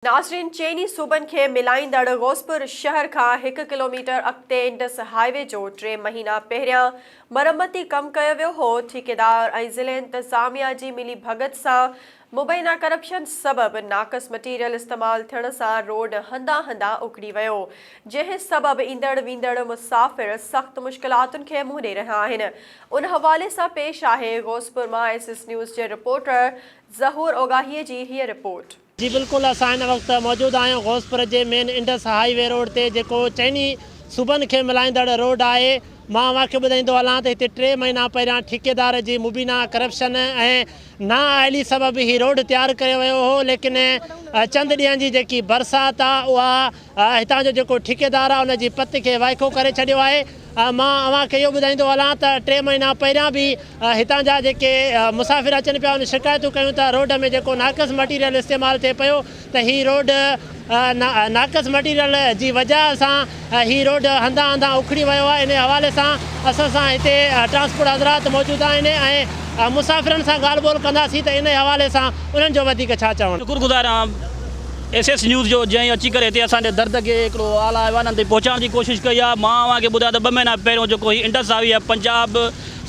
नाज़रीन, चइनी सूबनि खे मिलाईंदड़ गोसपुर शहर खां 1 किलोमीटर अॻिते इंडस हाईवे जो 3 महीना पहिरियां मरम्मती कमु कयो वियो हो। ठेकेदार ऐं ज़िले इंतिज़ामिया जी मिली भगत सां मुबैना करप्शन सबबि नाक़स मटीरियल इस्तेमालु थियण सां रोड हंधा हंधा उखड़ी वियो, जंहिं सबबि ईंदड़ वेंदड़ मुसाफ़िर सख़्त मुश्किलातुनि खे मुंहुं ॾेई रहिया आहिनि। उन हवाले सां पेश आहे गोसपुर मां SS न्यूज़ जे रिपोर्टर ज़हूर ओगाहीअ जी हीअ रिपोर्ट। जी बिल्कुल, असां हिन वक़्तु मौजूदु आहियूं गोसपुर जे मेन इंडस हाईवे रोड ते, जेको चइनी सूबनि खे मिलाईंदड़ रोड आहे। मां तव्हांखे ॿुधाईंदो हलां त हिते 3 महीना पहिरियां ठेकेदार जी मुबीना करप्शन ऐं ना आयली सबबि ही रोड तयारु कयो वियो हो, लेकिन चंद ॾींहंनि जी जेकी बरसाति आहे उहा हितां जो जेको ठेकेदार आहे उन जी पत खे वाइको करे छॾियो आहे। मां तव्हांखे इहो ॿुधाईंदो हलां त 3 महीना पहिरियां बि हितां जा जेके मुसाफ़िर अचनि पिया उन शिकायतूं कयूं था रोड में जेको नाक़स मटीरियल इस्तेमालु थिए पियो, त हीअ रोड नाक़स मटीरियल जी वजह सां ही रोड हंधा हंधा उखड़ी वियो आहे। इन हवाले सां असां सां हिते ट्रांसपोर्ट हज़रात मौजूदु आहिनि ऐं मुसाफ़िरनि सां ॻाल्हि ॿोल कंदासीं त इन हवाले सां उन्हनि जो वधीक छा चवणु। शुक्रगुज़ार SS न्यूज़ जो जंहिं अची करे हिते असांजे दर्द खे हिकिड़ो आला अहवालनि ते पहुचाइण जी कोशिशि कई आहे। मां तव्हांखे ॿुधायां त 2 महीना पहिरियों जेको हीउ इंडस हाईवे आहे पंजाब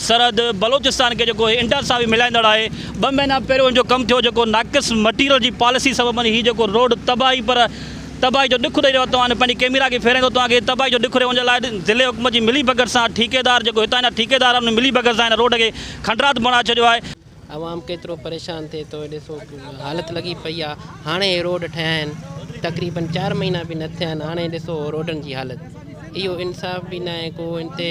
सरहद बलोचिस्तान खे जेको इंडस हाईवे मिलाईंदड़ आहे, 2 महीना पहिरियों जो कमु थियो, जेको नाक़स मटीरियल जी पॉलिसी सबबि हीउ जेको रोड तबाही जो ॾुख ॾेई रहियो। तव्हां पंहिंजी कैमरा खे फेराईंदो तव्हांखे तबाही जो ॾुख ॾियो। उन लाइ ज़िले हुकूमत जी मिली भगत सां ठेकेदार जेको हितां जा ठेकेदार आहिनि मिली भगत सां हिन रोड खे खंडरात बणाए छॾियो आहे। आवाम केतिरो परेशान थिए थो, ॾिसो हालत लॻी पई आहे। हाणे रोड ठहिया आहिनि, तक़रीबन 4 महीना बि न थिया आहिनि, हाणे ॾिसो रोडनि जी हालत। इहो इंसाफ़ बि न आहे, को हिते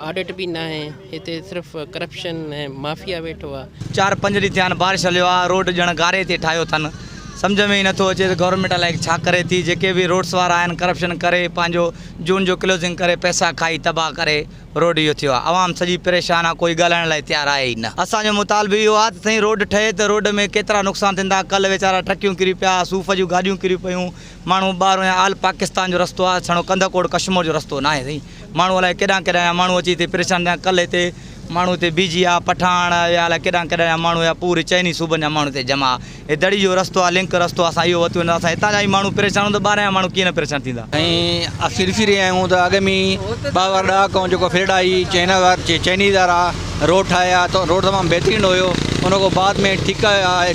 ऑडिट बि न आहे, हिते सिर्फ़ु करप्शन ऐं माफ़िया वेठो आहे। 4-5 ॾींहं थिया आहिनि बारिश हलियो आहे, रोड ॼण गारे ते ठाहियो अथनि। सम्झ में ई नथो अचे त गवर्नमेंट अलाए छा करे थी। जेके बि रोड्स वारा आहिनि करप्शन करे पंहिंजो जून जो क्लोजिंग करे पैसा खाई तबाह करे रोड इहो थियो आहे। आवाम सॼी परेशान आहे, कोई ॻाल्हाइण लाइ तयारु आहे ई न। असांजो मुतालबो इहो आहे त साईं रोड ठहे त रोड में केतिरा नुक़सान थींदा। कल्ह वीचारा ट्रकियूं किरी पिया, सूफ़ जूं गाॾियूं किरियूं पियूं, माण्हू ॿाहिरों या आल पाकिस्तान जो रस्तो आहे, छड़ो कंदकोड़ कश्मीर जो रस्तो न आहे साईं। माण्हू अलाए केॾां केॾां माण्हू अची हिते परेशान थिया। कल्ह हिते माण्हू हिते बीजी आहे, पठाण या अलाए केॾां केॾां माण्हू या पूरे चइनी सूबनि जा माण्हू हिते जमा। हे दड़ी जो रस्तो आहे, लिंक रस्तो आहे, असां इहो वरितो वेंदा। असां हितां जा ई माण्हू परेशान हूंदा, ॿाहिरां जा माण्हू कीअं न परेशान थींदा। ऐं फिरी आहियूं त अॻ में 2 ॾाक ऐं जेको फेड आई चइनी वारा रोड ठाहिया त रोड तमामु बहितरीनु हुयो। उन खां बाद में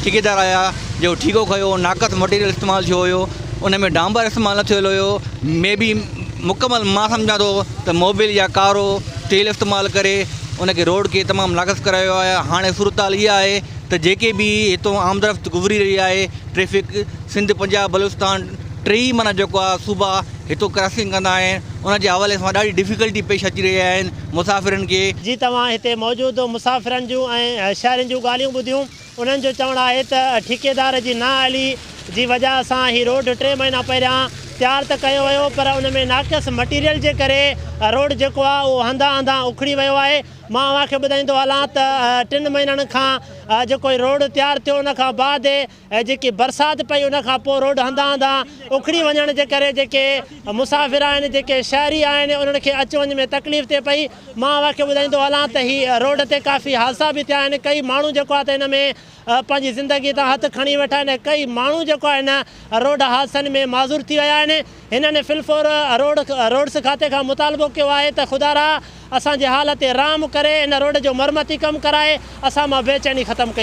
ठेकेदार आया जो ठीको कयो, नाक़स मटीरियल इस्तेमालु थियो हुयो, उन में डांबर इस्तेमालु न थियल हुयो। मे बि मुकमल मां सम्झां थो त मोबिल या कारो तेल इस्तेमालु करे उनखे रोड खे तमामु नाक़स करायो आहे। हाणे सूरत हाल इहा आहे त जेके बि हितां आमदरफ़्त गुज़री रही आहे ट्रैफ़िक, सिंध पंजाब बलूचिस्तान 3 माना जेको आहे सूबा हितां क्रॉसिंग कंदा आहिनि, उनजे हवाले सां ॾाढी डिफ़िकल्टी पेश अची रही आहिनि मुसाफ़िरनि खे। जी तव्हां हिते मौजूदु मुसाफ़िरनि जूं ऐं शहरनि जूं ॻाल्हियूं ॿुधियूं। उन्हनि जो चवणु आहे त ठेकेदार जी नाअहली जी वजह सां ही रोड 3 महीना पहिरियां तयारु त कयो वियो, पर उन में नाक़स मटीरियल जे करे रोड जेको आहे उहो हंधा हंधा उखड़ी वियो आहे। मां तव्हांखे ॿुधाईंदो हलां त 3 महीननि खां जेको रोड तयारु थियो, उन खां बाद जेकी बरसाति पई उन खां पोइ रोड हंधा हंधा उखड़ी वञण जे करे जेके मुसाफ़िर आहिनि, जेके शहरी आहिनि, उन्हनि खे अच वञ में तकलीफ़ थिए पई। मां तव्हांखे ॿुधाईंदो हलां त हीअ रोड ते काफ़ी हादसा बि थिया आहिनि। कई माण्हू जेको आहे त हिन में पंहिंजी ज़िंदगी तां हथु खणी वेठा आहिनि। कई माण्हू जेको आहे हिन रोड हादसनि में माज़ूर थी विया आहिनि। हिननि फिलफोर रोड्स खाते खां मुतालबो कयो आहे त ख़ुदा असांजे हाल ते राम करे हिन रोड जो मरमती कमु कराए, असां मां बेचैनी ख़तमु कयूं।